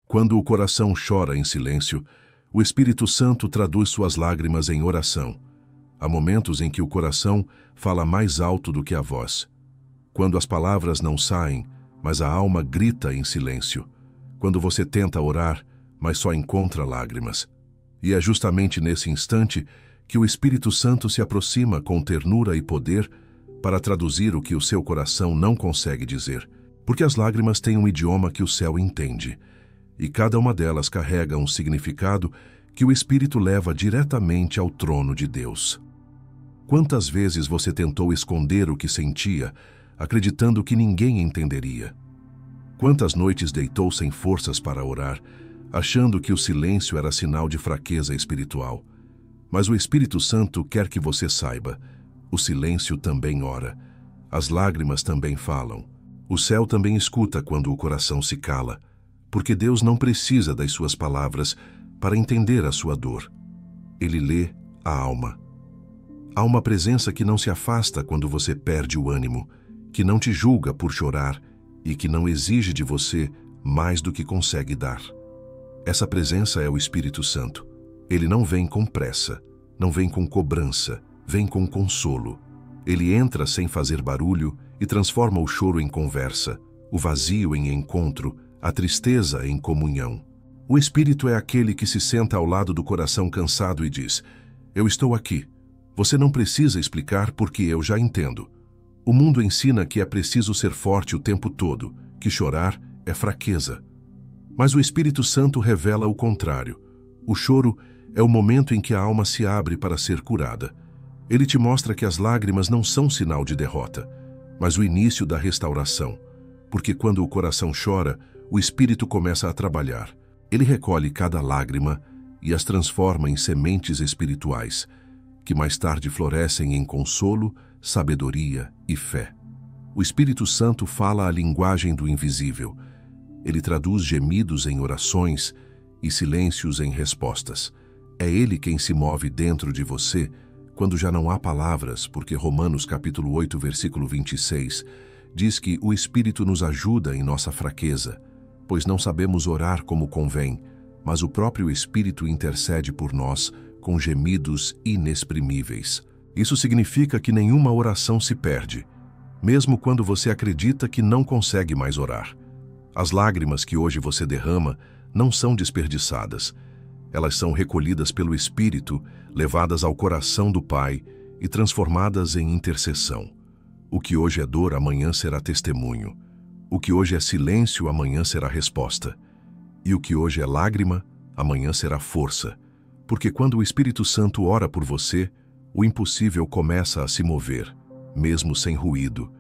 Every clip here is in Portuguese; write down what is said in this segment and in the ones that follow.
Quando o coração chora em silêncio, o Espírito Santo traduz suas lágrimas em oração. Há momentos em que o coração fala mais alto do que a voz. Quando as palavras não saem, mas a alma grita em silêncio. Quando você tenta orar, mas só encontra lágrimas. E é justamente nesse instante que o Espírito Santo se aproxima com ternura e poder para traduzir o que o seu coração não consegue dizer. Porque as lágrimas têm um idioma que o céu entende, e cada uma delas carrega um significado que o Espírito leva diretamente ao trono de Deus. Quantas vezes você tentou esconder o que sentia, acreditando que ninguém entenderia? Quantas noites deitou sem forças para orar, achando que o silêncio era sinal de fraqueza espiritual? Mas o Espírito Santo quer que você saiba, o silêncio também ora, as lágrimas também falam, o céu também escuta quando o coração se cala, porque Deus não precisa das suas palavras para entender a sua dor. Ele lê a alma. Há uma presença que não se afasta quando você perde o ânimo, que não te julga por chorar e que não exige de você mais do que consegue dar. Essa presença é o Espírito Santo. Ele não vem com pressa, não vem com cobrança, vem com consolo. Ele entra sem fazer barulho e transforma o choro em conversa, o vazio em encontro, a tristeza em comunhão. O Espírito é aquele que se senta ao lado do coração cansado e diz: "Eu estou aqui. Você não precisa explicar porque eu já entendo." O mundo ensina que é preciso ser forte o tempo todo, que chorar é fraqueza. Mas o Espírito Santo revela o contrário. O choro é o momento em que a alma se abre para ser curada. Ele te mostra que as lágrimas não são sinal de derrota, mas o início da restauração. Porque quando o coração chora, o Espírito começa a trabalhar. Ele recolhe cada lágrima e as transforma em sementes espirituais, que mais tarde florescem em consolo, sabedoria e fé. O Espírito Santo fala a linguagem do invisível. Ele traduz gemidos em orações e silêncios em respostas. É Ele quem se move dentro de você quando já não há palavras, porque Romanos capítulo 8, versículo 26, diz que o Espírito nos ajuda em nossa fraqueza, pois não sabemos orar como convém, mas o próprio Espírito intercede por nós com gemidos inexprimíveis. Isso significa que nenhuma oração se perde, mesmo quando você acredita que não consegue mais orar. As lágrimas que hoje você derrama não são desperdiçadas. Elas são recolhidas pelo Espírito, levadas ao coração do Pai e transformadas em intercessão. O que hoje é dor, amanhã será testemunho. O que hoje é silêncio, amanhã será resposta. E o que hoje é lágrima, amanhã será força. Porque quando o Espírito Santo ora por você, o impossível começa a se mover, mesmo sem ruído,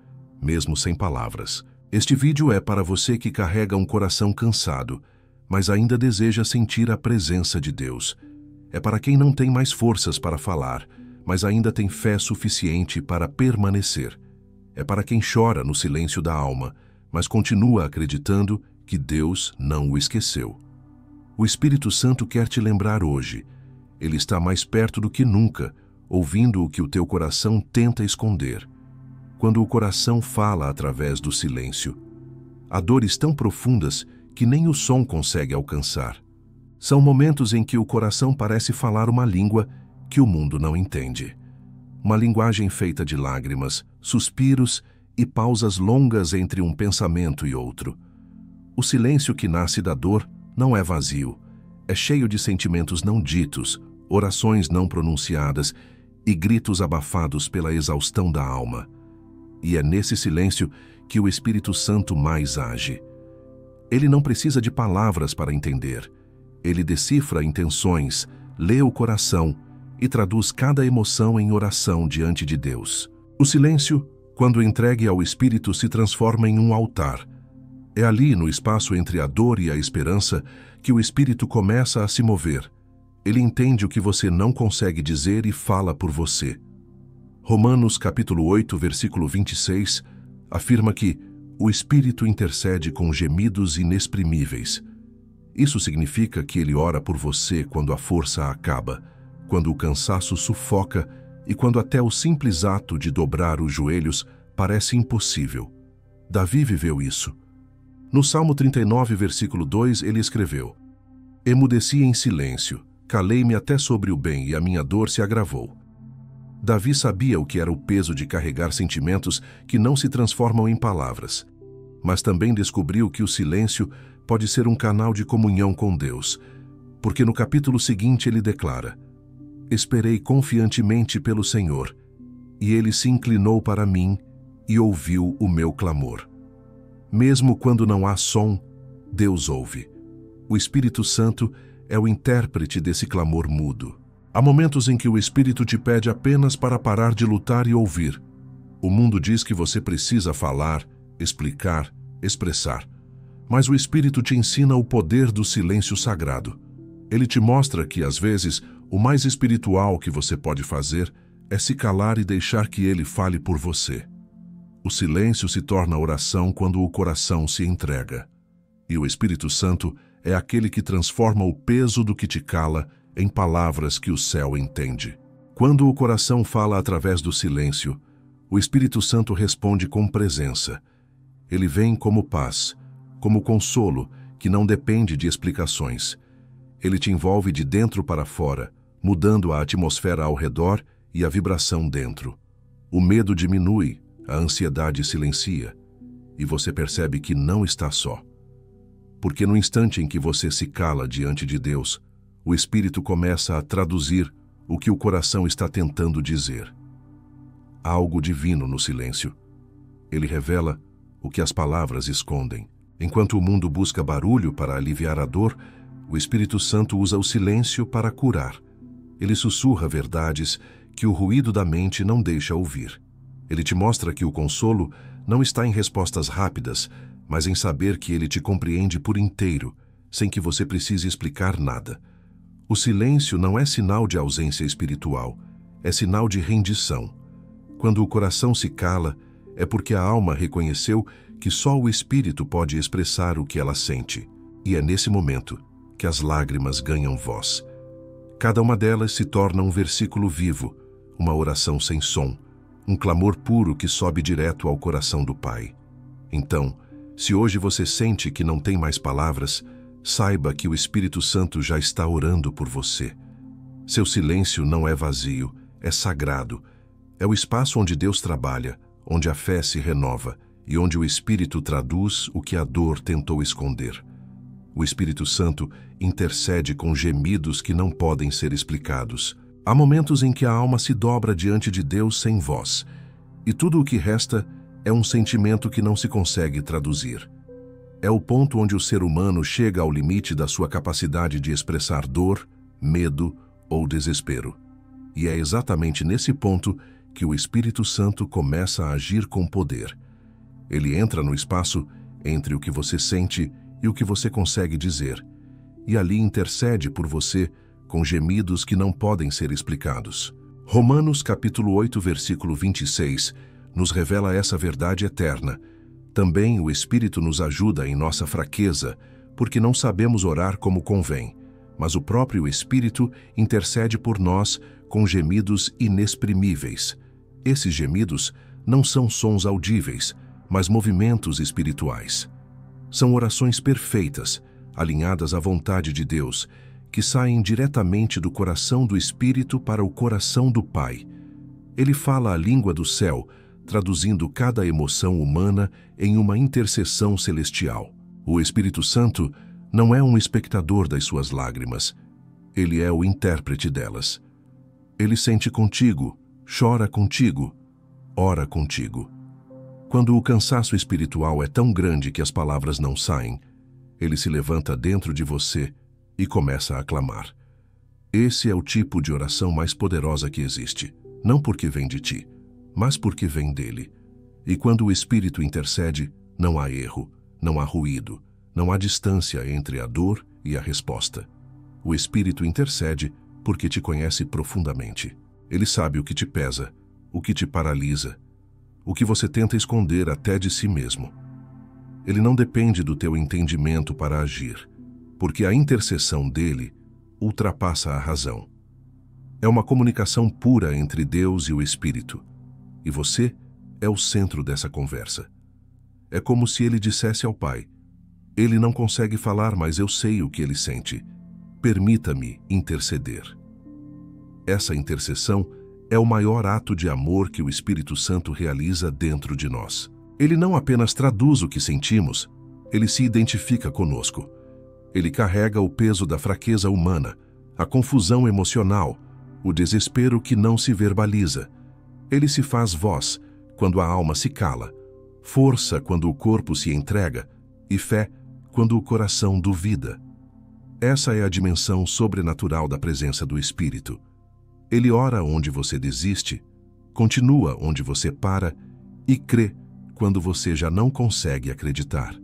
mesmo sem palavras. Este vídeo é para você que carrega um coração cansado, mas ainda deseja sentir a presença de Deus. É para quem não tem mais forças para falar, mas ainda tem fé suficiente para permanecer. É para quem chora no silêncio da alma, mas continua acreditando que Deus não o esqueceu. O Espírito Santo quer te lembrar hoje. Ele está mais perto do que nunca, ouvindo o que o teu coração tenta esconder. Quando o coração fala através do silêncio, há dores tão profundas que nem o som consegue alcançar. São momentos em que o coração parece falar uma língua que o mundo não entende. Uma linguagem feita de lágrimas, suspiros e pausas longas entre um pensamento e outro. O silêncio que nasce da dor não é vazio, é cheio de sentimentos não ditos, orações não pronunciadas e gritos abafados pela exaustão da alma. E é nesse silêncio que o Espírito Santo mais age. Ele não precisa de palavras para entender. Ele decifra intenções, lê o coração e traduz cada emoção em oração diante de Deus. O silêncio, quando entregue ao Espírito, se transforma em um altar. É ali, no espaço entre a dor e a esperança, que o Espírito começa a se mover. Ele entende o que você não consegue dizer e fala por você. Romanos capítulo 8, versículo 26, afirma que o Espírito intercede com gemidos inexprimíveis. Isso significa que ele ora por você quando a força acaba, quando o cansaço sufoca e quando até o simples ato de dobrar os joelhos parece impossível. Davi viveu isso. No Salmo 39, versículo 2, ele escreveu: Emudeci em silêncio, calei-me até sobre o bem e a minha dor se agravou. Davi sabia o que era o peso de carregar sentimentos que não se transformam em palavras, mas também descobriu que o silêncio pode ser um canal de comunhão com Deus, porque no capítulo seguinte ele declara: Esperei confiantemente pelo Senhor, e ele se inclinou para mim e ouviu o meu clamor. Mesmo quando não há som, Deus ouve. O Espírito Santo é o intérprete desse clamor mudo. Há momentos em que o Espírito te pede apenas para parar de lutar e ouvir. O mundo diz que você precisa falar, explicar, expressar. Mas o Espírito te ensina o poder do silêncio sagrado. Ele te mostra que, às vezes, o mais espiritual que você pode fazer é se calar e deixar que Ele fale por você. O silêncio se torna oração quando o coração se entrega. E o Espírito Santo é aquele que transforma o peso do que te cala em palavras que o céu entende. Quando o coração fala através do silêncio, o Espírito Santo responde com presença. Ele vem como paz, como consolo que não depende de explicações. Ele te envolve de dentro para fora, mudando a atmosfera ao redor e a vibração dentro. O medo diminui, a ansiedade silencia, e você percebe que não está só. Porque no instante em que você se cala diante de Deus, o Espírito começa a traduzir o que o coração está tentando dizer. Há algo divino no silêncio. Ele revela o que as palavras escondem. Enquanto o mundo busca barulho para aliviar a dor, o Espírito Santo usa o silêncio para curar. Ele sussurra verdades que o ruído da mente não deixa ouvir. Ele te mostra que o consolo não está em respostas rápidas, mas em saber que ele te compreende por inteiro, sem que você precise explicar nada. O silêncio não é sinal de ausência espiritual, é sinal de rendição. Quando o coração se cala, é porque a alma reconheceu que só o Espírito pode expressar o que ela sente. E é nesse momento que as lágrimas ganham voz. Cada uma delas se torna um versículo vivo, uma oração sem som, um clamor puro que sobe direto ao coração do Pai. Então, se hoje você sente que não tem mais palavras, saiba que o Espírito Santo já está orando por você. Seu silêncio não é vazio, é sagrado. É o espaço onde Deus trabalha, onde a fé se renova e onde o Espírito traduz o que a dor tentou esconder. O Espírito Santo intercede com gemidos que não podem ser explicados. Há momentos em que a alma se dobra diante de Deus sem voz, e tudo o que resta é um sentimento que não se consegue traduzir. É o ponto onde o ser humano chega ao limite da sua capacidade de expressar dor, medo ou desespero. E é exatamente nesse ponto que o Espírito Santo começa a agir com poder. Ele entra no espaço entre o que você sente e o que você consegue dizer, e ali intercede por você com gemidos que não podem ser explicados. Romanos capítulo 8, versículo 26, nos revela essa verdade eterna. Também o Espírito nos ajuda em nossa fraqueza, porque não sabemos orar como convém, mas o próprio Espírito intercede por nós com gemidos inexprimíveis. Esses gemidos não são sons audíveis, mas movimentos espirituais. São orações perfeitas, alinhadas à vontade de Deus, que saem diretamente do coração do Espírito para o coração do Pai. Ele fala a língua do céu, traduzindo cada emoção humana em uma intercessão celestial. O Espírito Santo não é um espectador das suas lágrimas. Ele é o intérprete delas. Ele sente contigo, chora contigo, ora contigo. Quando o cansaço espiritual é tão grande que as palavras não saem, ele se levanta dentro de você e começa a clamar. Esse é o tipo de oração mais poderosa que existe, não porque vem de ti, mas porque vem dele. E quando o Espírito intercede, não há erro, não há ruído, não há distância entre a dor e a resposta. O Espírito intercede porque te conhece profundamente. Ele sabe o que te pesa, o que te paralisa, o que você tenta esconder até de si mesmo. Ele não depende do teu entendimento para agir, porque a intercessão dele ultrapassa a razão. É uma comunicação pura entre Deus e o Espírito, e você é o centro dessa conversa. É como se ele dissesse ao Pai: Ele não consegue falar, mas eu sei o que ele sente. Permita-me interceder. Essa intercessão é o maior ato de amor que o Espírito Santo realiza dentro de nós. Ele não apenas traduz o que sentimos, ele se identifica conosco. Ele carrega o peso da fraqueza humana, a confusão emocional, o desespero que não se verbaliza. Ele se faz voz quando a alma se cala, força quando o corpo se entrega e fé quando o coração duvida. Essa é a dimensão sobrenatural da presença do Espírito. Ele ora onde você desiste, continua onde você para e crê quando você já não consegue acreditar.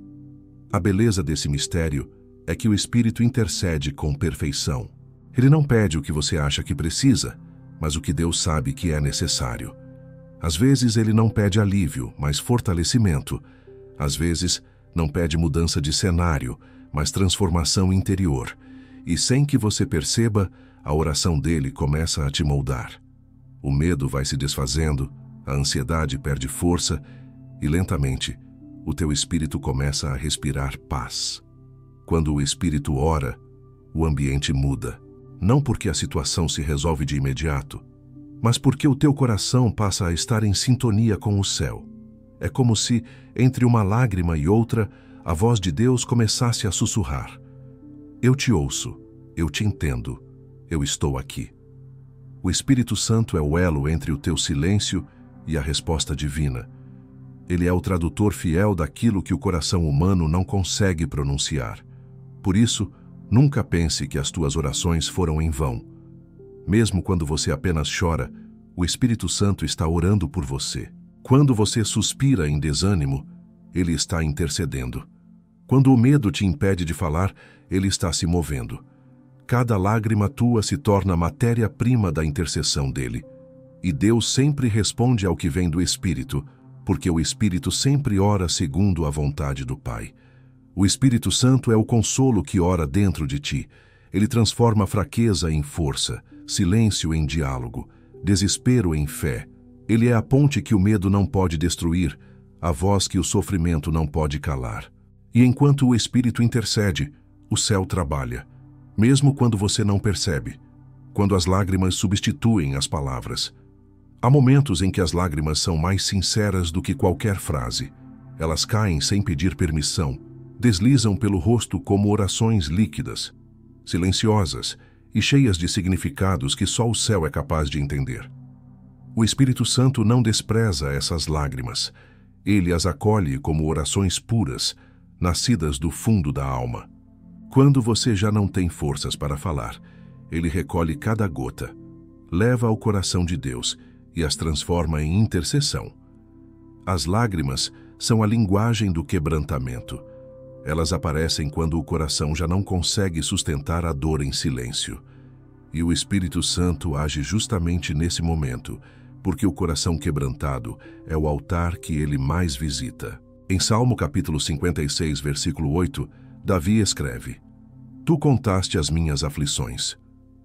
A beleza desse mistério é que o Espírito intercede com perfeição. Ele não pede o que você acha que precisa, mas o que Deus sabe que é necessário. Às vezes ele não pede alívio, mas fortalecimento. Às vezes não pede mudança de cenário, mas transformação interior. E sem que você perceba, a oração dele começa a te moldar. O medo vai se desfazendo, a ansiedade perde força e lentamente o teu espírito começa a respirar paz. Quando o espírito ora, o ambiente muda. Não porque a situação se resolve de imediato, mas porque o teu coração passa a estar em sintonia com o céu. É como se, entre uma lágrima e outra, a voz de Deus começasse a sussurrar. Eu te ouço, eu te entendo, eu estou aqui. O Espírito Santo é o elo entre o teu silêncio e a resposta divina. Ele é o tradutor fiel daquilo que o coração humano não consegue pronunciar. Por isso, nunca pense que as tuas orações foram em vão. Mesmo quando você apenas chora, o Espírito Santo está orando por você. Quando você suspira em desânimo, ele está intercedendo. Quando o medo te impede de falar, ele está se movendo. Cada lágrima tua se torna matéria-prima da intercessão dele. E Deus sempre responde ao que vem do Espírito, porque o Espírito sempre ora segundo a vontade do Pai. O Espírito Santo é o consolo que ora dentro de ti. Ele transforma a fraqueza em força, silêncio em diálogo, desespero em fé. Ele é a ponte que o medo não pode destruir, a voz que o sofrimento não pode calar. E enquanto o Espírito intercede, o céu trabalha, mesmo quando você não percebe, quando as lágrimas substituem as palavras. Há momentos em que as lágrimas são mais sinceras do que qualquer frase. Elas caem sem pedir permissão, deslizam pelo rosto como orações líquidas, silenciosas e cheias de significados que só o céu é capaz de entender. O Espírito Santo não despreza essas lágrimas. Ele as acolhe como orações puras, nascidas do fundo da alma. Quando você já não tem forças para falar, ele recolhe cada gota, leva ao coração de Deus e as transforma em intercessão. As lágrimas são a linguagem do quebrantamento. Elas aparecem quando o coração já não consegue sustentar a dor em silêncio. E o Espírito Santo age justamente nesse momento, porque o coração quebrantado é o altar que ele mais visita. Em Salmo capítulo 56, versículo 8, Davi escreve: Tu contaste as minhas aflições.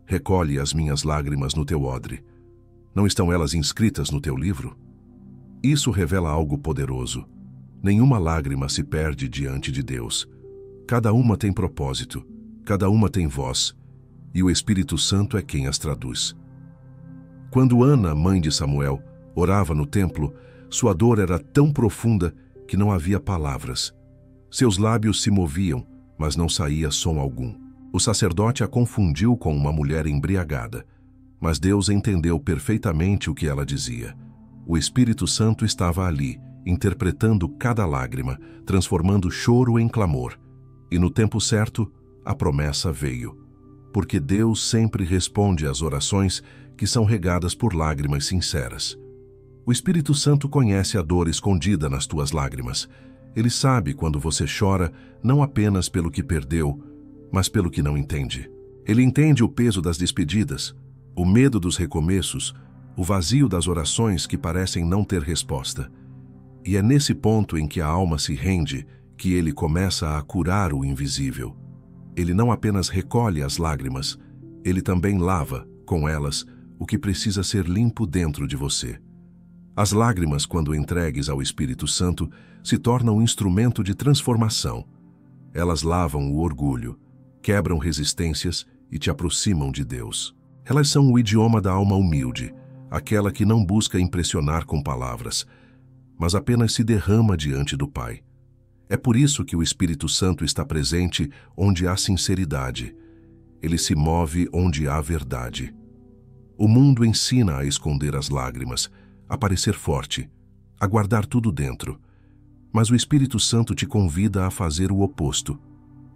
Recolhe as minhas lágrimas no teu odre. Não estão elas inscritas no teu livro? Isso revela algo poderoso. Nenhuma lágrima se perde diante de Deus. Cada uma tem propósito, cada uma tem voz, e o Espírito Santo é quem as traduz. Quando Ana, mãe de Samuel, orava no templo, sua dor era tão profunda que não havia palavras. Seus lábios se moviam, mas não saía som algum. O sacerdote a confundiu com uma mulher embriagada, mas Deus entendeu perfeitamente o que ela dizia. O Espírito Santo estava ali, interpretando cada lágrima, transformando choro em clamor. E no tempo certo, a promessa veio. Porque Deus sempre responde às orações que são regadas por lágrimas sinceras. O Espírito Santo conhece a dor escondida nas tuas lágrimas. Ele sabe quando você chora não apenas pelo que perdeu, mas pelo que não entende. Ele entende o peso das despedidas, o medo dos recomeços, o vazio das orações que parecem não ter resposta. E é nesse ponto em que a alma se rende que ele começa a curar o invisível. Ele não apenas recolhe as lágrimas, ele também lava, com elas, o que precisa ser limpo dentro de você. As lágrimas, quando entregues ao Espírito Santo, se tornam um instrumento de transformação. Elas lavam o orgulho, quebram resistências e te aproximam de Deus. Elas são o idioma da alma humilde, aquela que não busca impressionar com palavras, mas apenas se derrama diante do Pai. É por isso que o Espírito Santo está presente onde há sinceridade. Ele se move onde há verdade. O mundo ensina a esconder as lágrimas, a parecer forte, a guardar tudo dentro. Mas o Espírito Santo te convida a fazer o oposto.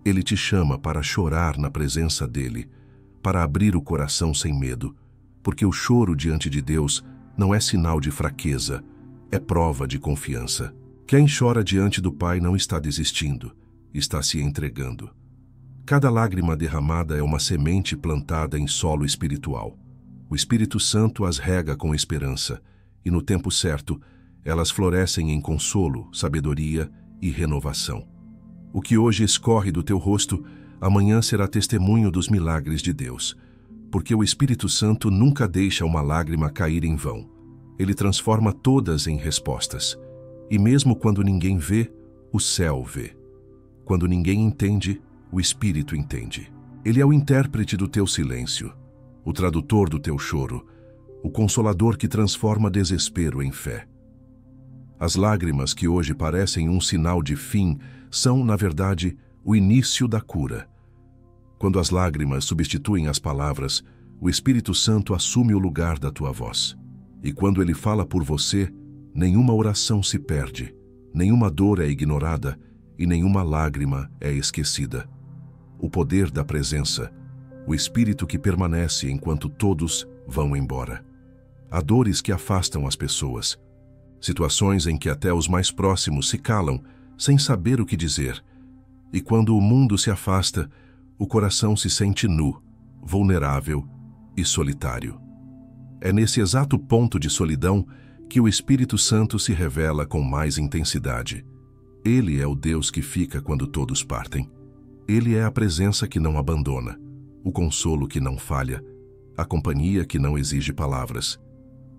Ele te chama para chorar na presença dele, para abrir o coração sem medo, porque o choro diante de Deus não é sinal de fraqueza, é prova de confiança. Quem chora diante do Pai não está desistindo, está se entregando. Cada lágrima derramada é uma semente plantada em solo espiritual. O Espírito Santo as rega com esperança, e no tempo certo, elas florescem em consolo, sabedoria e renovação. O que hoje escorre do teu rosto, amanhã será testemunho dos milagres de Deus, porque o Espírito Santo nunca deixa uma lágrima cair em vão. Ele transforma todas em respostas. E mesmo quando ninguém vê, o céu vê. Quando ninguém entende, o Espírito entende. Ele é o intérprete do teu silêncio, o tradutor do teu choro, o consolador que transforma desespero em fé. As lágrimas que hoje parecem um sinal de fim são, na verdade, o início da cura. Quando as lágrimas substituem as palavras, o Espírito Santo assume o lugar da tua voz. E quando ele fala por você, nenhuma oração se perde, nenhuma dor é ignorada e nenhuma lágrima é esquecida. O poder da presença, o Espírito que permanece enquanto todos vão embora. Há dores que afastam as pessoas, situações em que até os mais próximos se calam, sem saber o que dizer. E quando o mundo se afasta, o coração se sente nu, vulnerável e solitário. É nesse exato ponto de solidão que o Espírito Santo se revela com mais intensidade. Ele é o Deus que fica quando todos partem. Ele é a presença que não abandona, o consolo que não falha, a companhia que não exige palavras.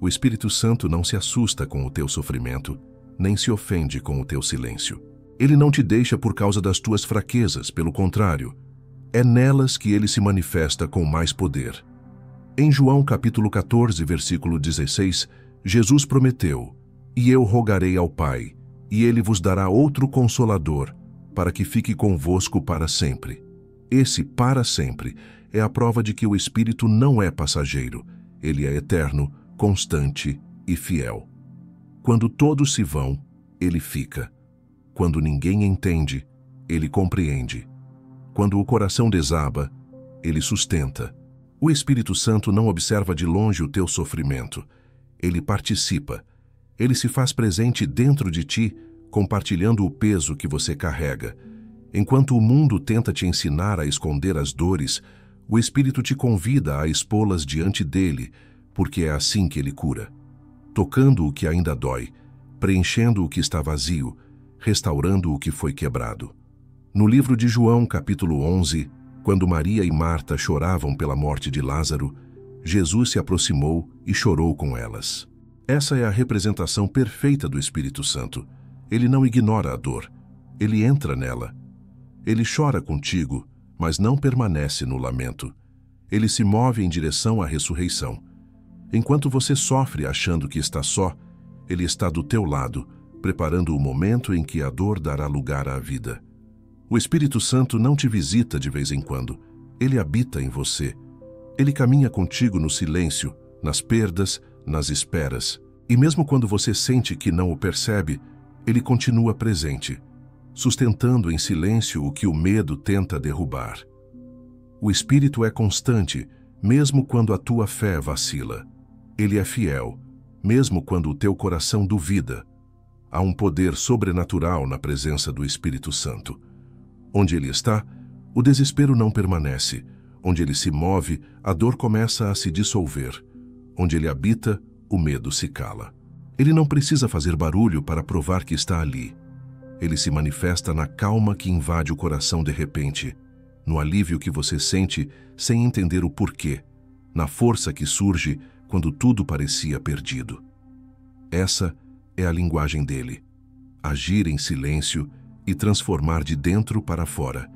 O Espírito Santo não se assusta com o teu sofrimento, nem se ofende com o teu silêncio. Ele não te deixa por causa das tuas fraquezas, pelo contrário, é nelas que ele se manifesta com mais poder. Em João capítulo 14, versículo 16, Jesus prometeu: "E eu rogarei ao Pai, e ele vos dará outro Consolador, para que fique convosco para sempre." Esse para sempre é a prova de que o Espírito não é passageiro, ele é eterno, constante e fiel. Quando todos se vão, ele fica. Quando ninguém entende, ele compreende. Quando o coração desaba, ele sustenta. O Espírito Santo não observa de longe o teu sofrimento. Ele participa. Ele se faz presente dentro de ti, compartilhando o peso que você carrega. Enquanto o mundo tenta te ensinar a esconder as dores, o Espírito te convida a expô-las diante dele, porque é assim que ele cura. Tocando o que ainda dói, preenchendo o que está vazio, restaurando o que foi quebrado. No livro de João, capítulo 11, quando Maria e Marta choravam pela morte de Lázaro, Jesus se aproximou e chorou com elas. Essa é a representação perfeita do Espírito Santo. Ele não ignora a dor, ele entra nela. Ele chora contigo, mas não permanece no lamento. Ele se move em direção à ressurreição. Enquanto você sofre achando que está só, ele está do teu lado, preparando o momento em que a dor dará lugar à vida. O Espírito Santo não te visita de vez em quando. Ele habita em você. Ele caminha contigo no silêncio, nas perdas, nas esperas. E mesmo quando você sente que não o percebe, ele continua presente, sustentando em silêncio o que o medo tenta derrubar. O Espírito é constante, mesmo quando a tua fé vacila. Ele é fiel, mesmo quando o teu coração duvida. Há um poder sobrenatural na presença do Espírito Santo. Onde ele está, o desespero não permanece. Onde ele se move, a dor começa a se dissolver. Onde ele habita, o medo se cala. Ele não precisa fazer barulho para provar que está ali. Ele se manifesta na calma que invade o coração de repente, no alívio que você sente sem entender o porquê, na força que surge quando tudo parecia perdido. Essa é a linguagem dele: agir em silêncio e transformar de dentro para fora.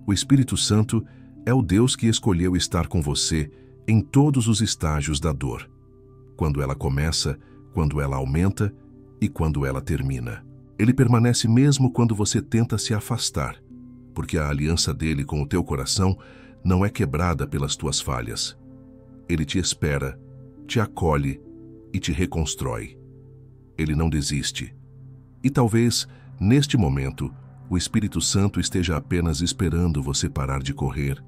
O Espírito Santo é o Deus que escolheu estar com você em todos os estágios da dor. Quando ela começa, quando ela aumenta e quando ela termina. Ele permanece mesmo quando você tenta se afastar, porque a aliança dele com o teu coração não é quebrada pelas tuas falhas. Ele te espera, te acolhe e te reconstrói. Ele não desiste. E talvez, neste momento, o Espírito Santo esteja apenas esperando você parar de correr,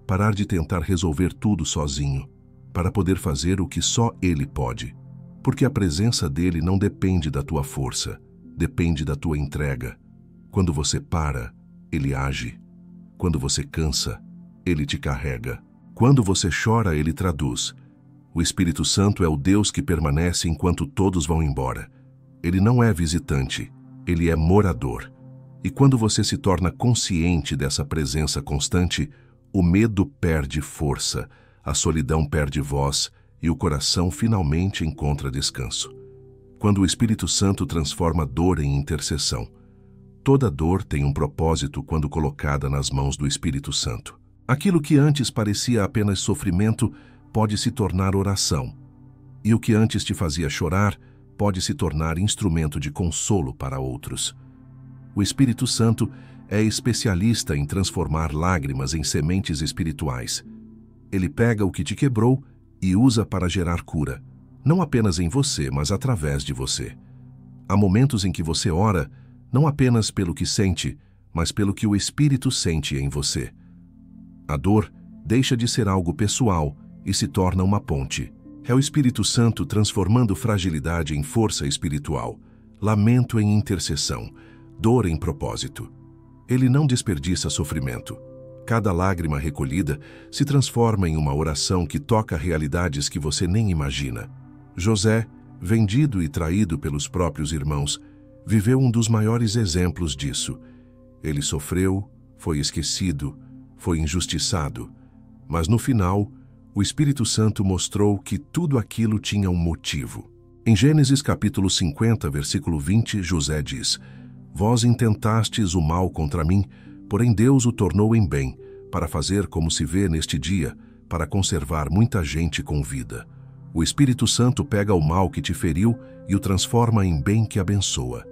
parar de tentar resolver tudo sozinho, para poder fazer o que só Ele pode. Porque a presença dele não depende da tua força, depende da tua entrega. Quando você para, ele age. Quando você cansa, ele te carrega. Quando você chora, ele traduz. O Espírito Santo é o Deus que permanece enquanto todos vão embora. Ele não é visitante, ele é morador. E quando você se torna consciente dessa presença constante, o medo perde força, a solidão perde voz e o coração finalmente encontra descanso. Quando o Espírito Santo transforma dor em intercessão. Toda dor tem um propósito quando colocada nas mãos do Espírito Santo. Aquilo que antes parecia apenas sofrimento pode se tornar oração. E o que antes te fazia chorar pode se tornar instrumento de consolo para outros. O Espírito Santo é especialista em transformar lágrimas em sementes espirituais. Ele pega o que te quebrou e usa para gerar cura, não apenas em você, mas através de você. Há momentos em que você ora, não apenas pelo que sente, mas pelo que o Espírito sente em você. A dor deixa de ser algo pessoal e se torna uma ponte. É o Espírito Santo transformando fragilidade em força espiritual, lamento em intercessão, dor em propósito. Ele não desperdiça sofrimento. Cada lágrima recolhida se transforma em uma oração que toca realidades que você nem imagina. José, vendido e traído pelos próprios irmãos, viveu um dos maiores exemplos disso. Ele sofreu, foi esquecido, foi injustiçado, mas no final, o Espírito Santo mostrou que tudo aquilo tinha um motivo. Em Gênesis capítulo 50, versículo 20, José diz: Vós intentastes o mal contra mim, porém Deus o tornou em bem, para fazer como se vê neste dia, para conservar muita gente com vida. O Espírito Santo pega o mal que te feriu e o transforma em bem que abençoa.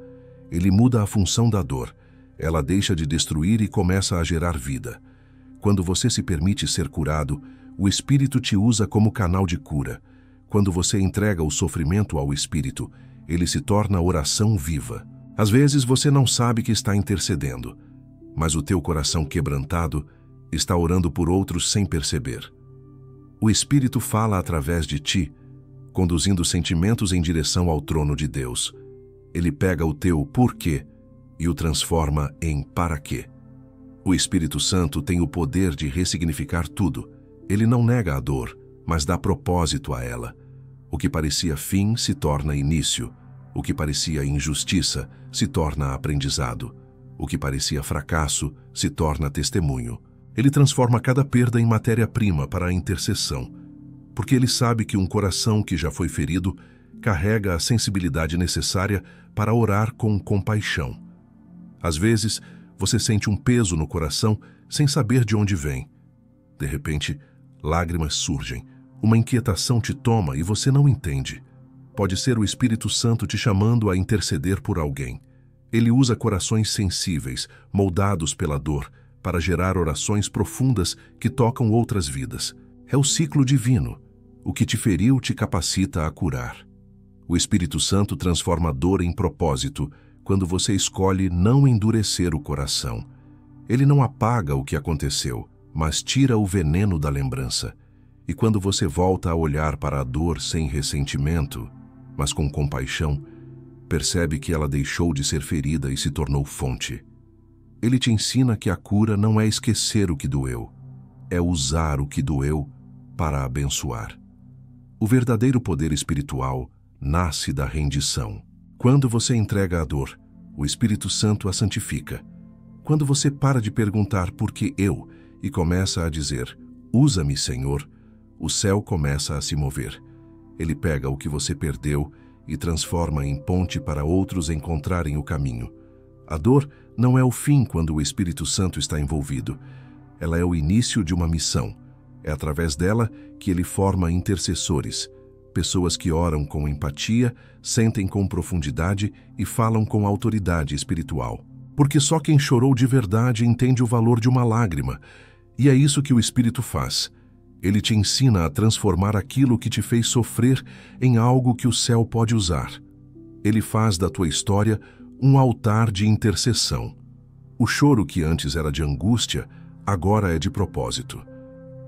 Ele muda a função da dor. Ela deixa de destruir e começa a gerar vida. Quando você se permite ser curado, o Espírito te usa como canal de cura. Quando você entrega o sofrimento ao Espírito, ele se torna oração viva. Às vezes você não sabe que está intercedendo, mas o teu coração quebrantado está orando por outros sem perceber. O Espírito fala através de ti, conduzindo sentimentos em direção ao trono de Deus. Ele pega o teu porquê e o transforma em para quê. O Espírito Santo tem o poder de ressignificar tudo. Ele não nega a dor, mas dá propósito a ela. O que parecia fim se torna início. O que parecia injustiça se torna aprendizado. O que parecia fracasso se torna testemunho. Ele transforma cada perda em matéria-prima para a intercessão, porque ele sabe que um coração que já foi ferido carrega a sensibilidade necessária para orar com compaixão. Às vezes, você sente um peso no coração sem saber de onde vem. De repente, lágrimas surgem, uma inquietação te toma e você não entende. Pode ser o Espírito Santo te chamando a interceder por alguém. Ele usa corações sensíveis, moldados pela dor, para gerar orações profundas que tocam outras vidas. É o ciclo divino. O que te feriu te capacita a curar. O Espírito Santo transforma a dor em propósito quando você escolhe não endurecer o coração. Ele não apaga o que aconteceu, mas tira o veneno da lembrança. E quando você volta a olhar para a dor sem ressentimento, mas com compaixão, percebe que ela deixou de ser ferida e se tornou fonte. Ele te ensina que a cura não é esquecer o que doeu, é usar o que doeu para abençoar. O verdadeiro poder espiritual nasce da rendição. Quando você entrega a dor, o Espírito Santo a santifica. Quando você para de perguntar por que eu e começa a dizer, usa-me, Senhor, o céu começa a se mover. Ele pega o que você perdeu e transforma em ponte para outros encontrarem o caminho. A dor não é o fim quando o Espírito Santo está envolvido. Ela é o início de uma missão. É através dela que ele forma intercessores, pessoas que oram com empatia, sentem com profundidade e falam com autoridade espiritual. Porque só quem chorou de verdade entende o valor de uma lágrima. E é isso que o Espírito faz. Ele te ensina a transformar aquilo que te fez sofrer em algo que o céu pode usar. Ele faz da tua história um altar de intercessão. O choro que antes era de angústia, agora é de propósito.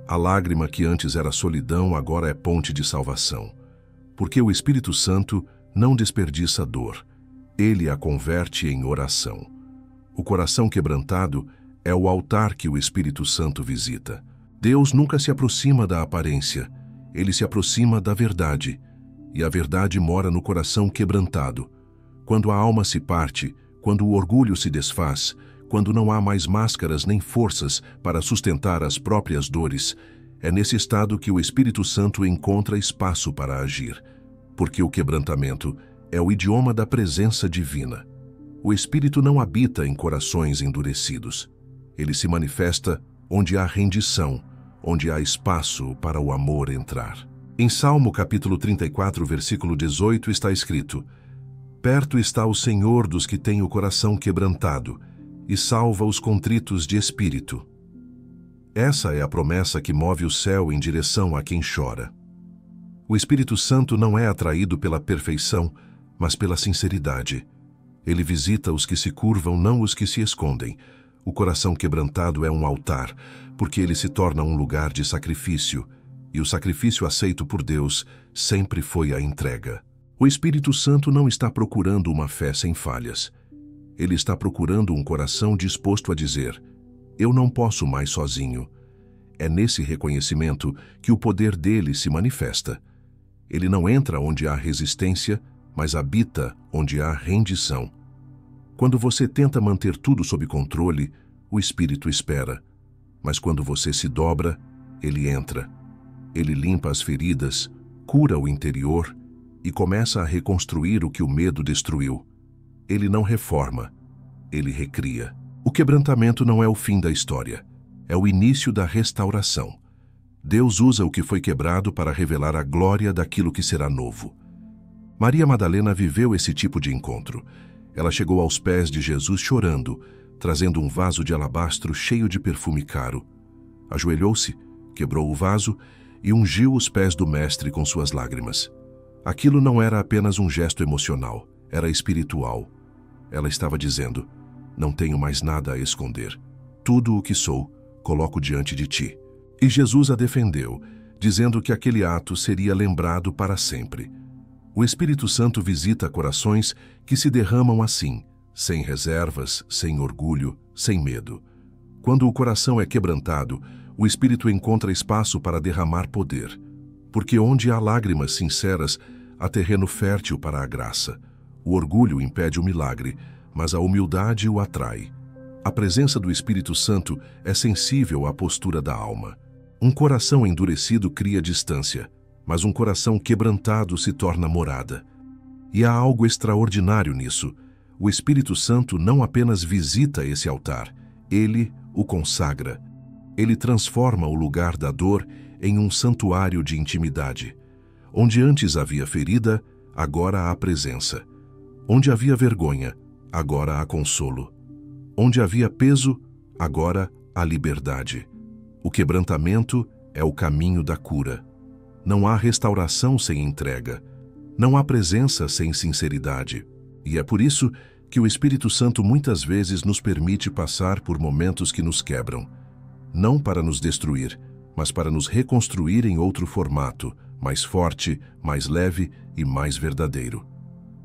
A lágrima que antes era solidão, agora é ponte de salvação. Porque o Espírito Santo não desperdiça dor. Ele a converte em oração. O coração quebrantado é o altar que o Espírito Santo visita. Deus nunca se aproxima da aparência, ele se aproxima da verdade. E a verdade mora no coração quebrantado. Quando a alma se parte, quando o orgulho se desfaz, quando não há mais máscaras nem forças para sustentar as próprias dores, é nesse estado que o Espírito Santo encontra espaço para agir. Porque o quebrantamento é o idioma da presença divina. O Espírito não habita em corações endurecidos. Ele se manifesta onde há rendição, onde há espaço para o amor entrar. Em Salmo capítulo 34, versículo 18 está escrito: Perto está o Senhor dos que têm o coração quebrantado e salva os contritos de espírito. Essa é a promessa que move o céu em direção a quem chora. O Espírito Santo não é atraído pela perfeição, mas pela sinceridade. Ele visita os que se curvam, não os que se escondem. O coração quebrantado é um altar, porque ele se torna um lugar de sacrifício, e o sacrifício aceito por Deus sempre foi a entrega. O Espírito Santo não está procurando uma fé sem falhas. Ele está procurando um coração disposto a dizer: eu não posso mais sozinho. É nesse reconhecimento que o poder dele se manifesta. Ele não entra onde há resistência, mas habita onde há rendição. Quando você tenta manter tudo sob controle, o Espírito espera. Mas quando você se dobra, ele entra. Ele limpa as feridas, cura o interior e começa a reconstruir o que o medo destruiu. Ele não reforma, ele recria. O quebrantamento não é o fim da história, é o início da restauração. Deus usa o que foi quebrado para revelar a glória daquilo que será novo. Maria Madalena viveu esse tipo de encontro. Ela chegou aos pés de Jesus chorando, trazendo um vaso de alabastro cheio de perfume caro. Ajoelhou-se, quebrou o vaso e ungiu os pés do Mestre com suas lágrimas. Aquilo não era apenas um gesto emocional, era espiritual. Ela estava dizendo: não tenho mais nada a esconder. Tudo o que sou, coloco diante de ti. E Jesus a defendeu, dizendo que aquele ato seria lembrado para sempre. O Espírito Santo visita corações que se derramam assim, sem reservas, sem orgulho, sem medo. Quando o coração é quebrantado, o Espírito encontra espaço para derramar poder. Porque onde há lágrimas sinceras, há terreno fértil para a graça. O orgulho impede o milagre, mas a humildade o atrai. A presença do Espírito Santo é sensível à postura da alma. Um coração endurecido cria distância, mas um coração quebrantado se torna morada. E há algo extraordinário nisso. O Espírito Santo não apenas visita esse altar, ele o consagra. Ele transforma o lugar da dor em um santuário de intimidade. Onde antes havia ferida, agora há presença. Onde havia vergonha, agora há consolo. Onde havia peso, agora há liberdade. O quebrantamento é o caminho da cura. Não há restauração sem entrega. Não há presença sem sinceridade. E é por isso que o Espírito Santo muitas vezes nos permite passar por momentos que nos quebram. Não para nos destruir, mas para nos reconstruir em outro formato, mais forte, mais leve e mais verdadeiro.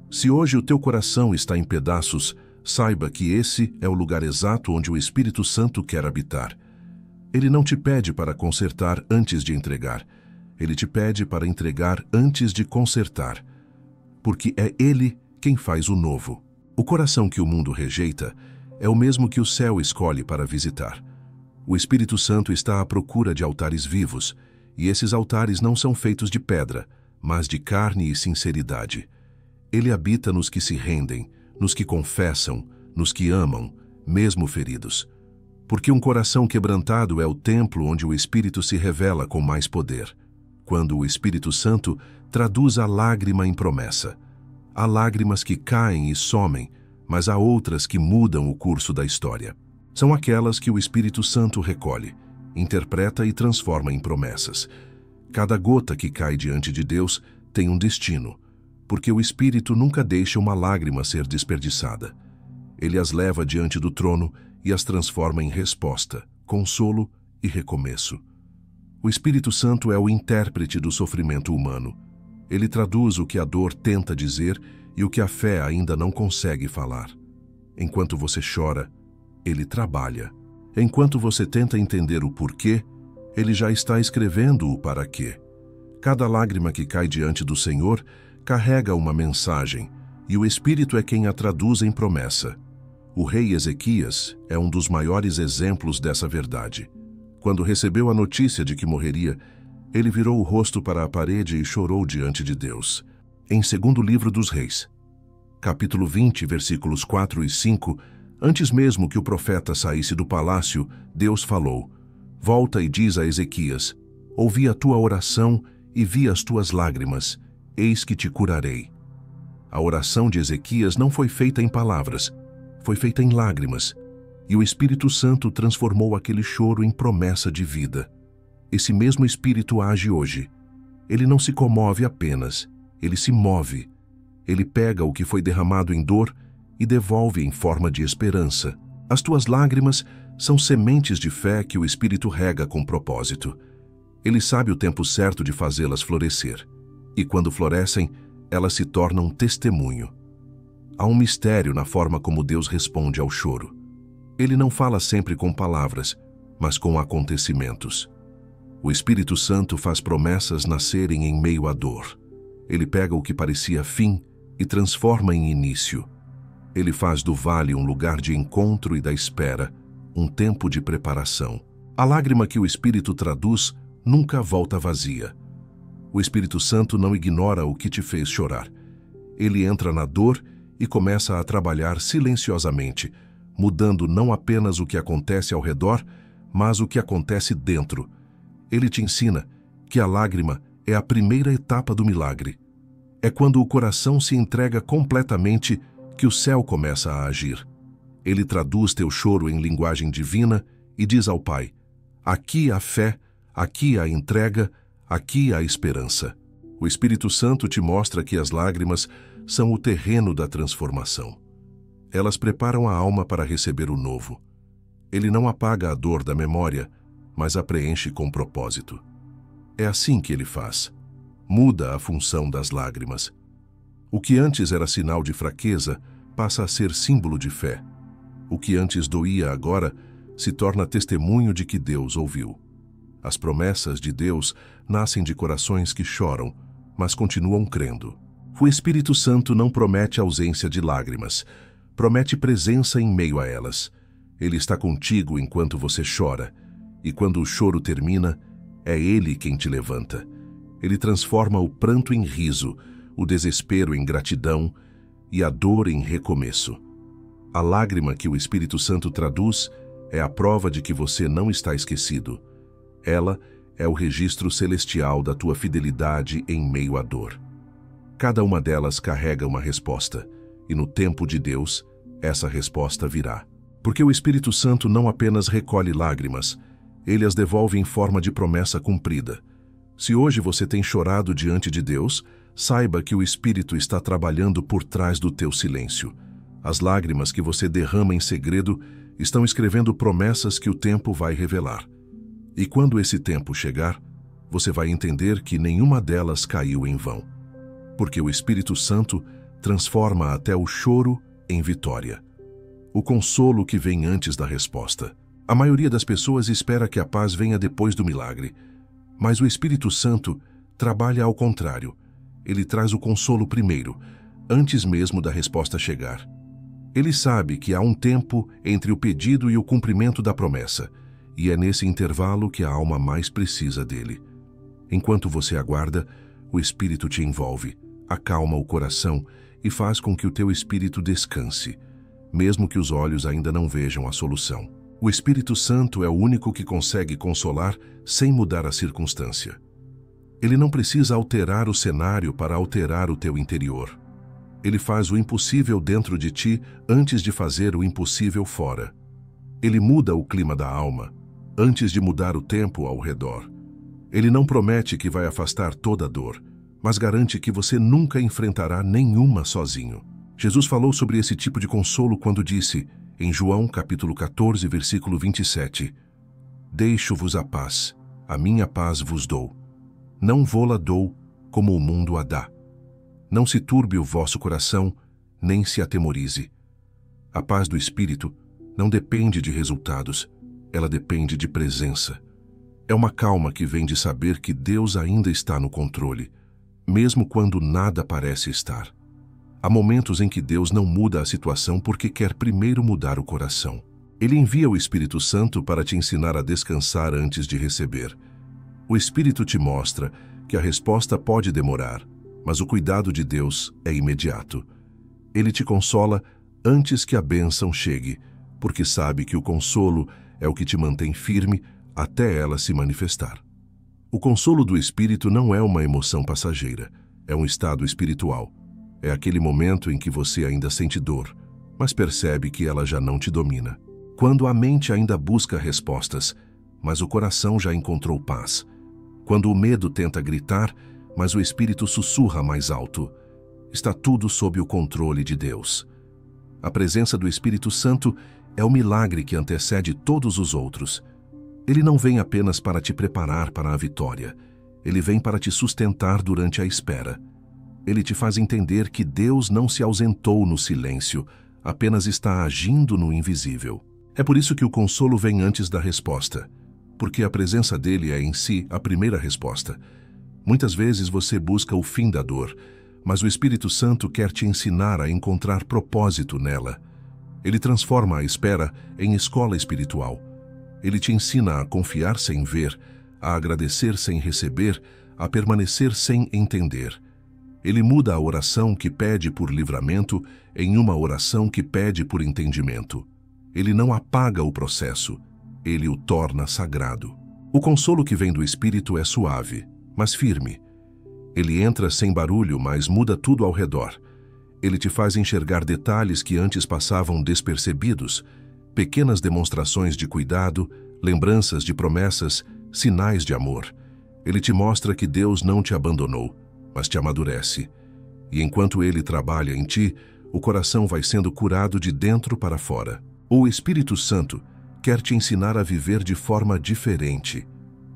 Se hoje o teu coração está em pedaços, saiba que esse é o lugar exato onde o Espírito Santo quer habitar. Ele não te pede para consertar antes de entregar. Ele te pede para entregar antes de consertar. Porque é Ele quem faz o novo. O coração que o mundo rejeita é o mesmo que o céu escolhe para visitar. O Espírito Santo está à procura de altares vivos, e esses altares não são feitos de pedra, mas de carne e sinceridade. Ele habita nos que se rendem, nos que confessam, nos que amam, mesmo feridos. Porque um coração quebrantado é o templo onde o Espírito se revela com mais poder. Quando o Espírito Santo traduz a lágrima em promessa. Há lágrimas que caem e somem, mas há outras que mudam o curso da história. São aquelas que o Espírito Santo recolhe, interpreta e transforma em promessas. Cada gota que cai diante de Deus tem um destino, porque o Espírito nunca deixa uma lágrima ser desperdiçada. Ele as leva diante do trono e as transforma em resposta, consolo e recomeço. O Espírito Santo é o intérprete do sofrimento humano. Ele traduz o que a dor tenta dizer e o que a fé ainda não consegue falar. Enquanto você chora, ele trabalha. Enquanto você tenta entender o porquê, ele já está escrevendo o para quê. Cada lágrima que cai diante do Senhor carrega uma mensagem, e o Espírito é quem a traduz em promessa. O rei Ezequias é um dos maiores exemplos dessa verdade. Quando recebeu a notícia de que morreria, ele virou o rosto para a parede e chorou diante de Deus. Em 2º livro dos Reis, capítulo 20, versículos 4 e 5, antes mesmo que o profeta saísse do palácio, Deus falou: Volta e diz a Ezequias: Ouvi a tua oração e vi as tuas lágrimas, eis que te curarei. A oração de Ezequias não foi feita em palavras, foi feita em lágrimas, e o Espírito Santo transformou aquele choro em promessa de vida. Esse mesmo Espírito age hoje. Ele não se comove apenas, ele se move. Ele pega o que foi derramado em dor e devolve em forma de esperança. As tuas lágrimas são sementes de fé que o Espírito rega com propósito. Ele sabe o tempo certo de fazê-las florescer. E quando florescem, elas se tornam testemunho. Há um mistério na forma como Deus responde ao choro. Ele não fala sempre com palavras, mas com acontecimentos. O Espírito Santo faz promessas nascerem em meio à dor. Ele pega o que parecia fim e transforma em início. Ele faz do vale um lugar de encontro e da espera, um tempo de preparação. A lágrima que o Espírito traduz nunca volta vazia. O Espírito Santo não ignora o que te fez chorar. Ele entra na dor e começa a trabalhar silenciosamente, mudando não apenas o que acontece ao redor, mas o que acontece dentro. Ele te ensina que a lágrima é a primeira etapa do milagre. É quando o coração se entrega completamente que o céu começa a agir. Ele traduz teu choro em linguagem divina e diz ao Pai: aqui há fé, aqui há entrega, aqui há esperança. O Espírito Santo te mostra que as lágrimas são o terreno da transformação. Elas preparam a alma para receber o novo. Ele não apaga a dor da memória, mas a preenche com propósito. É assim que ele faz. Muda a função das lágrimas. O que antes era sinal de fraqueza passa a ser símbolo de fé. O que antes doía agora se torna testemunho de que Deus ouviu. As promessas de Deus nascem de corações que choram, mas continuam crendo. O Espírito Santo não promete ausência de lágrimas, promete presença em meio a elas. Ele está contigo enquanto você chora, e quando o choro termina, é Ele quem te levanta. Ele transforma o pranto em riso, o desespero em gratidão e a dor em recomeço. A lágrima que o Espírito Santo traduz é a prova de que você não está esquecido. Ela é o registro celestial da tua fidelidade em meio à dor. Cada uma delas carrega uma resposta, e no tempo de Deus, essa resposta virá. Porque o Espírito Santo não apenas recolhe lágrimas, ele as devolve em forma de promessa cumprida. Se hoje você tem chorado diante de Deus, saiba que o Espírito está trabalhando por trás do teu silêncio. As lágrimas que você derrama em segredo estão escrevendo promessas que o tempo vai revelar. E quando esse tempo chegar, você vai entender que nenhuma delas caiu em vão. Porque o Espírito Santo transforma até o choro em vitória. O consolo que vem antes da resposta. A maioria das pessoas espera que a paz venha depois do milagre, mas o Espírito Santo trabalha ao contrário. Ele traz o consolo primeiro, antes mesmo da resposta chegar. Ele sabe que há um tempo entre o pedido e o cumprimento da promessa, e é nesse intervalo que a alma mais precisa dele. Enquanto você aguarda, o Espírito te envolve, acalma o coração e faz com que o teu espírito descanse. mesmo que os olhos ainda não vejam a solução. O Espírito Santo é o único que consegue consolar sem mudar a circunstância. Ele não precisa alterar o cenário para alterar o teu interior. Ele faz o impossível dentro de ti antes de fazer o impossível fora. Ele muda o clima da alma antes de mudar o tempo ao redor. Ele não promete que vai afastar toda a dor, mas garante que você nunca enfrentará nenhuma sozinho. Jesus falou sobre esse tipo de consolo quando disse, em João capítulo 14, versículo 27, Deixo-vos a paz, a minha paz vos dou. Não vô-la dou como o mundo a dá. Não se turbe o vosso coração, nem se atemorize. A paz do Espírito não depende de resultados, ela depende de presença. É uma calma que vem de saber que Deus ainda está no controle, mesmo quando nada parece estar. Há momentos em que Deus não muda a situação porque quer primeiro mudar o coração. Ele envia o Espírito Santo para te ensinar a descansar antes de receber. O Espírito te mostra que a resposta pode demorar, mas o cuidado de Deus é imediato. Ele te consola antes que a bênção chegue, porque sabe que o consolo é o que te mantém firme até ela se manifestar. O consolo do Espírito não é uma emoção passageira, é um estado espiritual. É aquele momento em que você ainda sente dor, mas percebe que ela já não te domina. Quando a mente ainda busca respostas, mas o coração já encontrou paz. Quando o medo tenta gritar, mas o Espírito sussurra mais alto. Está tudo sob o controle de Deus. A presença do Espírito Santo é o milagre que antecede todos os outros. Ele não vem apenas para te preparar para a vitória. Ele vem para te sustentar durante a espera. Ele te faz entender que Deus não se ausentou no silêncio, apenas está agindo no invisível. É por isso que o consolo vem antes da resposta, porque a presença dele é em si a primeira resposta. Muitas vezes você busca o fim da dor, mas o Espírito Santo quer te ensinar a encontrar propósito nela. Ele transforma a espera em escola espiritual. Ele te ensina a confiar sem ver, a agradecer sem receber, a permanecer sem entender. Ele muda a oração que pede por livramento em uma oração que pede por entendimento. Ele não apaga o processo, ele o torna sagrado. O consolo que vem do Espírito é suave, mas firme. Ele entra sem barulho, mas muda tudo ao redor. Ele te faz enxergar detalhes que antes passavam despercebidos, pequenas demonstrações de cuidado, lembranças de promessas, sinais de amor. Ele te mostra que Deus não te abandonou, mas te amadurece. E enquanto ele trabalha em ti, o coração vai sendo curado de dentro para fora. O Espírito Santo quer te ensinar a viver de forma diferente,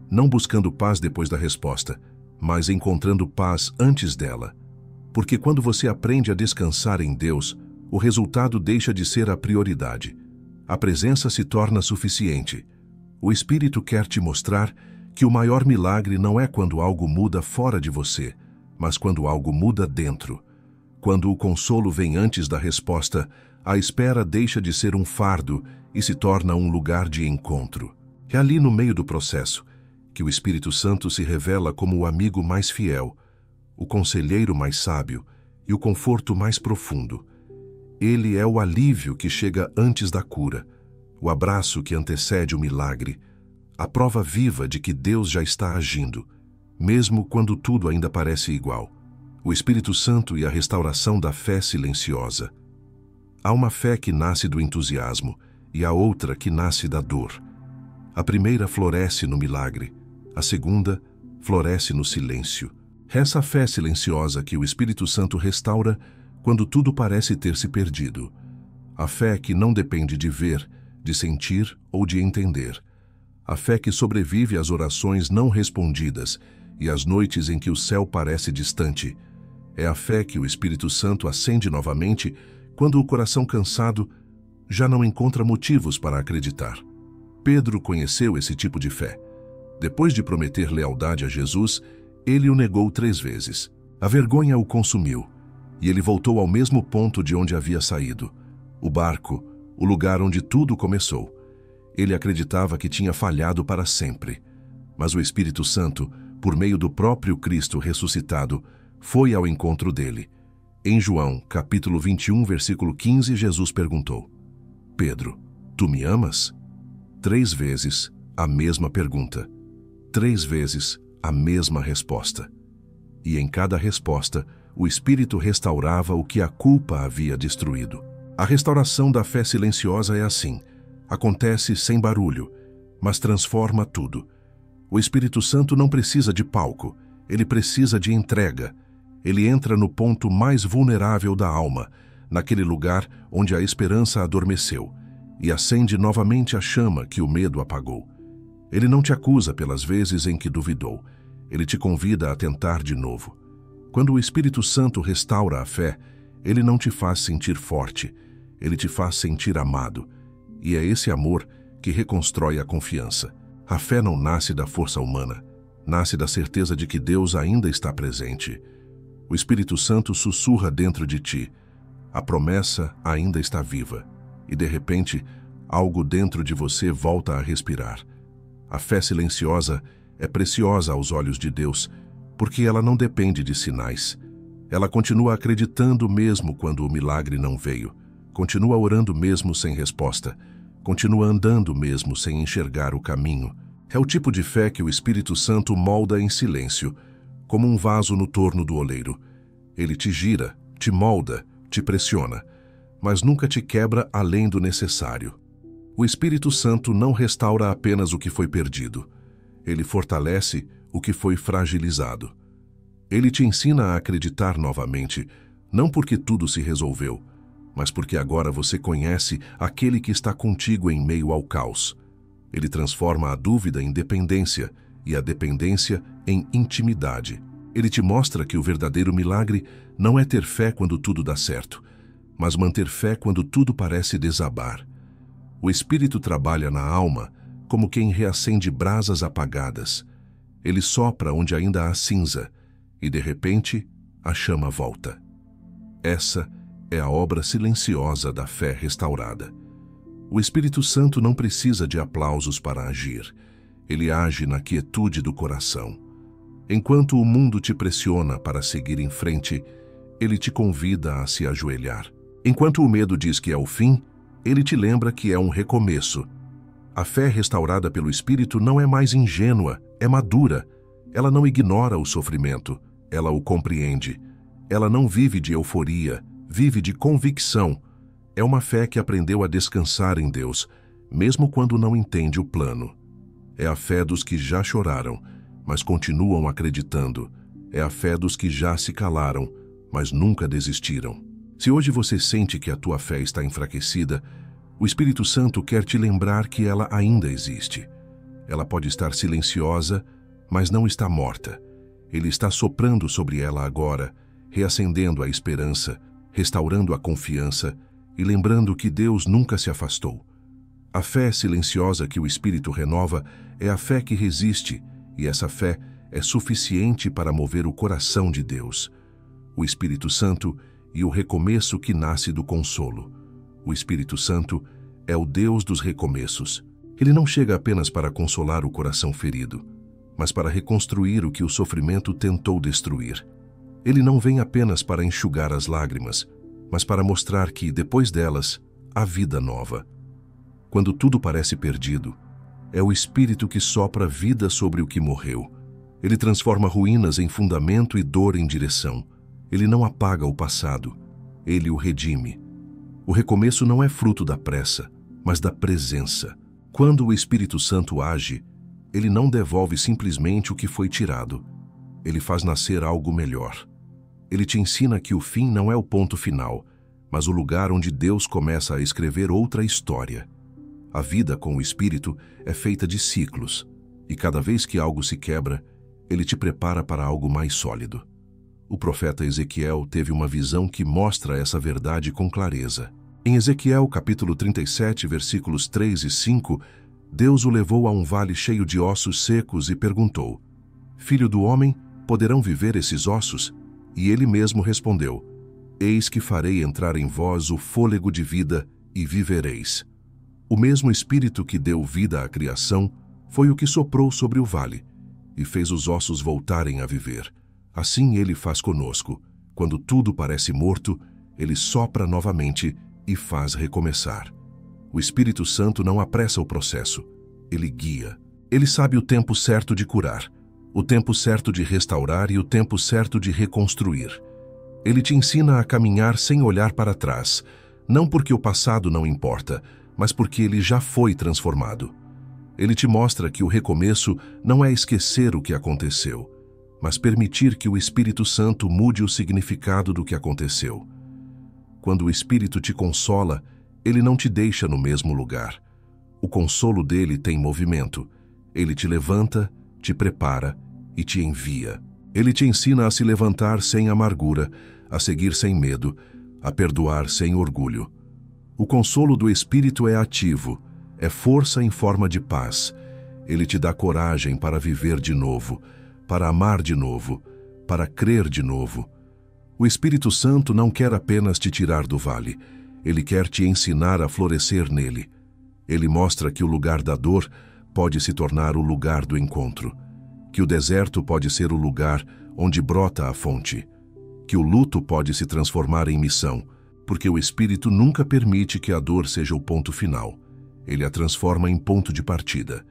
não buscando paz depois da resposta, mas encontrando paz antes dela. Porque quando você aprende a descansar em Deus, o resultado deixa de ser a prioridade. A presença se torna suficiente. O Espírito quer te mostrar que o maior milagre não é quando algo muda fora de você, mas quando algo muda dentro. Quando o consolo vem antes da resposta, a espera deixa de ser um fardo e se torna um lugar de encontro. É ali no meio do processo que o Espírito Santo se revela como o amigo mais fiel, o conselheiro mais sábio e o conforto mais profundo. Ele é o alívio que chega antes da cura, o abraço que antecede o milagre, a prova viva de que Deus já está agindo, mesmo quando tudo ainda parece igual. O Espírito Santo e a restauração da fé silenciosa. Há uma fé que nasce do entusiasmo e a outra que nasce da dor. A primeira floresce no milagre, a segunda floresce no silêncio. Essa fé silenciosa que o Espírito Santo restaura quando tudo parece ter se perdido. A fé que não depende de ver, de sentir ou de entender. A fé que sobrevive às orações não respondidas e às noites em que o céu parece distante. É a fé que o Espírito Santo acende novamente quando o coração cansado já não encontra motivos para acreditar. Pedro conheceu esse tipo de fé. Depois de prometer lealdade a Jesus, ele o negou 3 vezes. A vergonha o consumiu, e ele voltou ao mesmo ponto de onde havia saído. O barco, o lugar onde tudo começou. Ele acreditava que tinha falhado para sempre. Mas o Espírito Santo, por meio do próprio Cristo ressuscitado, foi ao encontro dele. Em João, capítulo 21, versículo 15, Jesus perguntou: Pedro, tu me amas? 3 vezes a mesma pergunta. 3 vezes a mesma resposta. E em cada resposta, o Espírito restaurava o que a culpa havia destruído. A restauração da fé silenciosa é assim. Acontece sem barulho, mas transforma tudo. O Espírito Santo não precisa de palco, ele precisa de entrega. Ele entra no ponto mais vulnerável da alma, naquele lugar onde a esperança adormeceu, e acende novamente a chama que o medo apagou. Ele não te acusa pelas vezes em que duvidou. Ele te convida a tentar de novo. Quando o Espírito Santo restaura a fé, ele não te faz sentir forte, ele te faz sentir amado. E é esse amor que reconstrói a confiança. A fé não nasce da força humana, nasce da certeza de que Deus ainda está presente. O Espírito Santo sussurra dentro de ti. A promessa ainda está viva. E de repente, algo dentro de você volta a respirar. A fé silenciosa é preciosa aos olhos de Deus, porque ela não depende de sinais. Ela continua acreditando mesmo quando o milagre não veio. Continua orando mesmo sem resposta. Continua andando mesmo sem enxergar o caminho. É o tipo de fé que o Espírito Santo molda em silêncio, como um vaso no torno do oleiro. Ele te gira, te molda, te pressiona, mas nunca te quebra além do necessário. O Espírito Santo não restaura apenas o que foi perdido. Ele fortalece o que foi fragilizado. Ele te ensina a acreditar novamente, não porque tudo se resolveu, mas porque agora você conhece aquele que está contigo em meio ao caos. Ele transforma a dúvida em dependência e a dependência em intimidade. Ele te mostra que o verdadeiro milagre não é ter fé quando tudo dá certo, mas manter fé quando tudo parece desabar. O Espírito trabalha na alma como quem reacende brasas apagadas. Ele sopra onde ainda há cinza e, de repente, a chama volta. Essa é a obra silenciosa da fé restaurada. O Espírito Santo não precisa de aplausos para agir. Ele age na quietude do coração. Enquanto o mundo te pressiona para seguir em frente, ele te convida a se ajoelhar. Enquanto o medo diz que é o fim, ele te lembra que é um recomeço. A fé restaurada pelo Espírito não é mais ingênua, é madura. Ela não ignora o sofrimento, ela o compreende. Ela não vive de euforia, vive de convicção. É uma fé que aprendeu a descansar em Deus, mesmo quando não entende o plano. É a fé dos que já choraram, mas continuam acreditando. É a fé dos que já se calaram, mas nunca desistiram. Se hoje você sente que a tua fé está enfraquecida, o Espírito Santo quer te lembrar que ela ainda existe. Ela pode estar silenciosa, mas não está morta. Ele está soprando sobre ela agora, reacendendo a esperança, restaurando a confiança e lembrando que Deus nunca se afastou. A fé silenciosa que o Espírito renova é a fé que resiste, e essa fé é suficiente para mover o coração de Deus. O Espírito Santo e o recomeço que nasce do consolo. O Espírito Santo é o Deus dos recomeços. Ele não chega apenas para consolar o coração ferido, mas para reconstruir o que o sofrimento tentou destruir. Ele não vem apenas para enxugar as lágrimas, mas para mostrar que, depois delas, há vida nova. Quando tudo parece perdido, é o Espírito que sopra vida sobre o que morreu. Ele transforma ruínas em fundamento e dor em direção. Ele não apaga o passado, ele o redime. O recomeço não é fruto da pressa, mas da presença. Quando o Espírito Santo age, ele não devolve simplesmente o que foi tirado. Ele faz nascer algo melhor. Ele te ensina que o fim não é o ponto final, mas o lugar onde Deus começa a escrever outra história. A vida com o Espírito é feita de ciclos, e cada vez que algo se quebra, ele te prepara para algo mais sólido. O profeta Ezequiel teve uma visão que mostra essa verdade com clareza. Em Ezequiel, capítulo 37, versículos 3 e 5, Deus o levou a um vale cheio de ossos secos e perguntou: Filho do homem, poderão viver esses ossos? E ele mesmo respondeu: Eis que farei entrar em vós o fôlego de vida e vivereis. O mesmo Espírito que deu vida à criação foi o que soprou sobre o vale e fez os ossos voltarem a viver. Assim ele faz conosco. Quando tudo parece morto, ele sopra novamente e faz recomeçar. O Espírito Santo não apressa o processo, ele guia. Ele sabe o tempo certo de curar, o tempo certo de restaurar e o tempo certo de reconstruir. Ele te ensina a caminhar sem olhar para trás, não porque o passado não importa, mas porque ele já foi transformado. Ele te mostra que o recomeço não é esquecer o que aconteceu, mas permitir que o Espírito Santo mude o significado do que aconteceu. Quando o Espírito te consola, ele não te deixa no mesmo lugar. O consolo dele tem movimento. Ele te levanta, te prepara e te envia. Ele te ensina a se levantar sem amargura, a seguir sem medo, a perdoar sem orgulho. O consolo do Espírito é ativo, é força em forma de paz. Ele te dá coragem para viver de novo, para amar de novo, para crer de novo. O Espírito Santo não quer apenas te tirar do vale, ele quer te ensinar a florescer nele. Ele mostra que o lugar da dor pode se tornar o lugar do encontro, que o deserto pode ser o lugar onde brota a fonte, que o luto pode se transformar em missão, porque o Espírito nunca permite que a dor seja o ponto final. Ele a transforma em ponto de partida.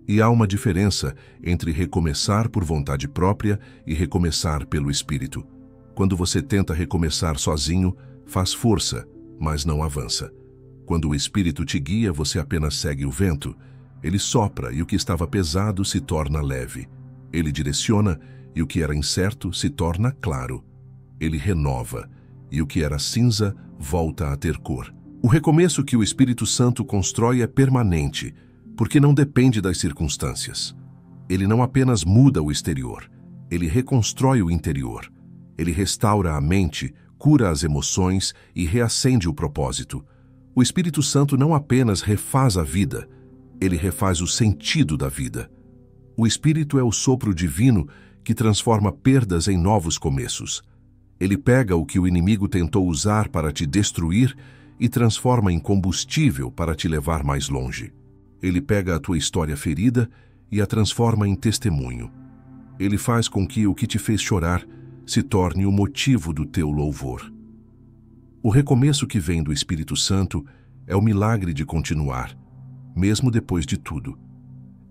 E há uma diferença entre recomeçar por vontade própria e recomeçar pelo Espírito. Quando você tenta recomeçar sozinho, faz força, mas não avança. Quando o Espírito te guia, você apenas segue o vento. Ele sopra e o que estava pesado se torna leve. Ele direciona e o que era incerto se torna claro. Ele renova e o que era cinza volta a ter cor. O recomeço que o Espírito Santo constrói é permanente, porque não depende das circunstâncias. Ele não apenas muda o exterior, ele reconstrói o interior. Ele restaura a mente, cura as emoções e reacende o propósito. O Espírito Santo não apenas refaz a vida, ele refaz o sentido da vida. O Espírito é o sopro divino que transforma perdas em novos começos. Ele pega o que o inimigo tentou usar para te destruir e transforma em combustível para te levar mais longe. Ele pega a tua história ferida e a transforma em testemunho. Ele faz com que o que te fez chorar se torne o motivo do teu louvor. O recomeço que vem do Espírito Santo é o milagre de continuar, mesmo depois de tudo.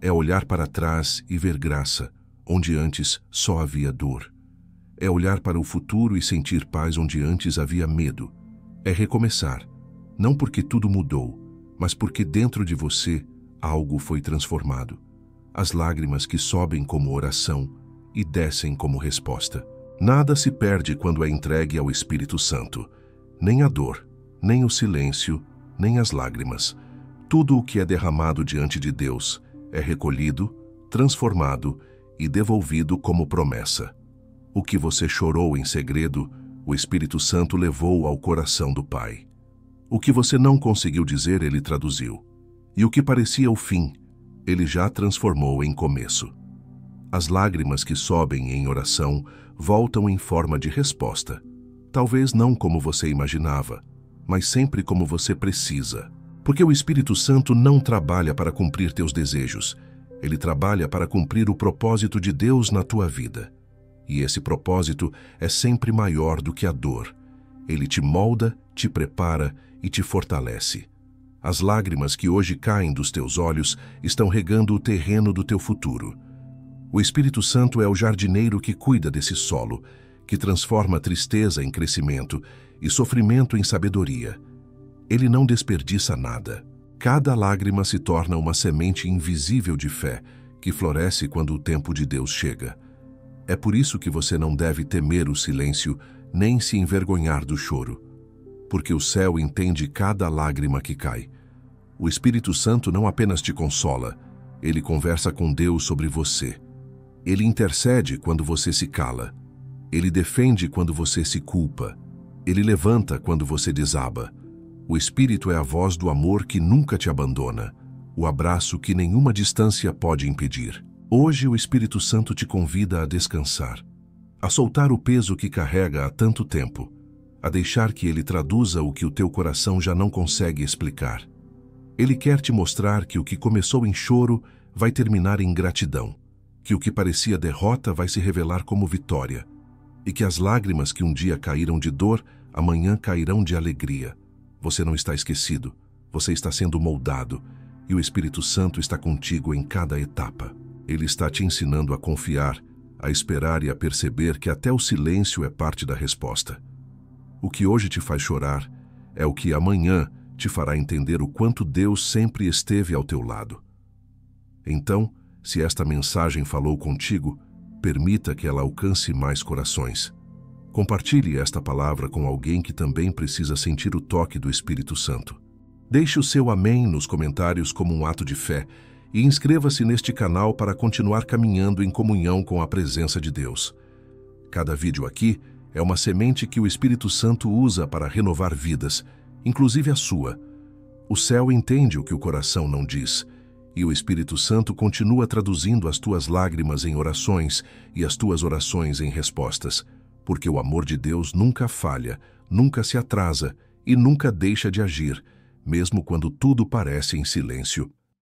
É olhar para trás e ver graça, onde antes só havia dor. É olhar para o futuro e sentir paz onde antes havia medo. É recomeçar, não porque tudo mudou, mas porque dentro de você algo foi transformado. As lágrimas que sobem como oração e descem como resposta. Nada se perde quando é entregue ao Espírito Santo. Nem a dor, nem o silêncio, nem as lágrimas. Tudo o que é derramado diante de Deus é recolhido, transformado e devolvido como promessa. O que você chorou em segredo, o Espírito Santo levou ao coração do Pai. O que você não conseguiu dizer, ele traduziu. E o que parecia o fim, ele já transformou em começo. As lágrimas que sobem em oração voltam em forma de resposta. Talvez não como você imaginava, mas sempre como você precisa. Porque o Espírito Santo não trabalha para cumprir teus desejos. Ele trabalha para cumprir o propósito de Deus na tua vida. E esse propósito é sempre maior do que a dor. Ele te molda, te prepara e te fortalece. As lágrimas que hoje caem dos teus olhos estão regando o terreno do teu futuro. O Espírito Santo é o jardineiro que cuida desse solo, que transforma tristeza em crescimento e sofrimento em sabedoria. Ele não desperdiça nada. Cada lágrima se torna uma semente invisível de fé que floresce quando o tempo de Deus chega. É por isso que você não deve temer o silêncio nem se envergonhar do choro, porque o céu entende cada lágrima que cai. O Espírito Santo não apenas te consola, ele conversa com Deus sobre você. Ele intercede quando você se cala. Ele defende quando você se culpa. Ele levanta quando você desaba. O Espírito é a voz do amor que nunca te abandona, o abraço que nenhuma distância pode impedir. Hoje o Espírito Santo te convida a descansar, a soltar o peso que carrega há tanto tempo, a deixar que ele traduza o que o teu coração já não consegue explicar. Ele quer te mostrar que o que começou em choro vai terminar em gratidão, que o que parecia derrota vai se revelar como vitória. e que as lágrimas que um dia caíram de dor, amanhã cairão de alegria. Você não está esquecido, você está sendo moldado, e o Espírito Santo está contigo em cada etapa. Ele está te ensinando a confiar, a esperar e a perceber que até o silêncio é parte da resposta. O que hoje te faz chorar é o que amanhã te fará entender o quanto Deus sempre esteve ao teu lado. Então, se esta mensagem falou contigo, permita que ela alcance mais corações. Compartilhe esta palavra com alguém que também precisa sentir o toque do Espírito Santo. Deixe o seu amém nos comentários como um ato de fé e inscreva-se neste canal para continuar caminhando em comunhão com a presença de Deus. Cada vídeo aqui é uma semente que o Espírito Santo usa para renovar vidas, inclusive a sua. O céu entende o que o coração não diz, e o Espírito Santo continua traduzindo as tuas lágrimas em orações e as tuas orações em respostas, porque o amor de Deus nunca falha, nunca se atrasa e nunca deixa de agir, mesmo quando tudo parece em silêncio.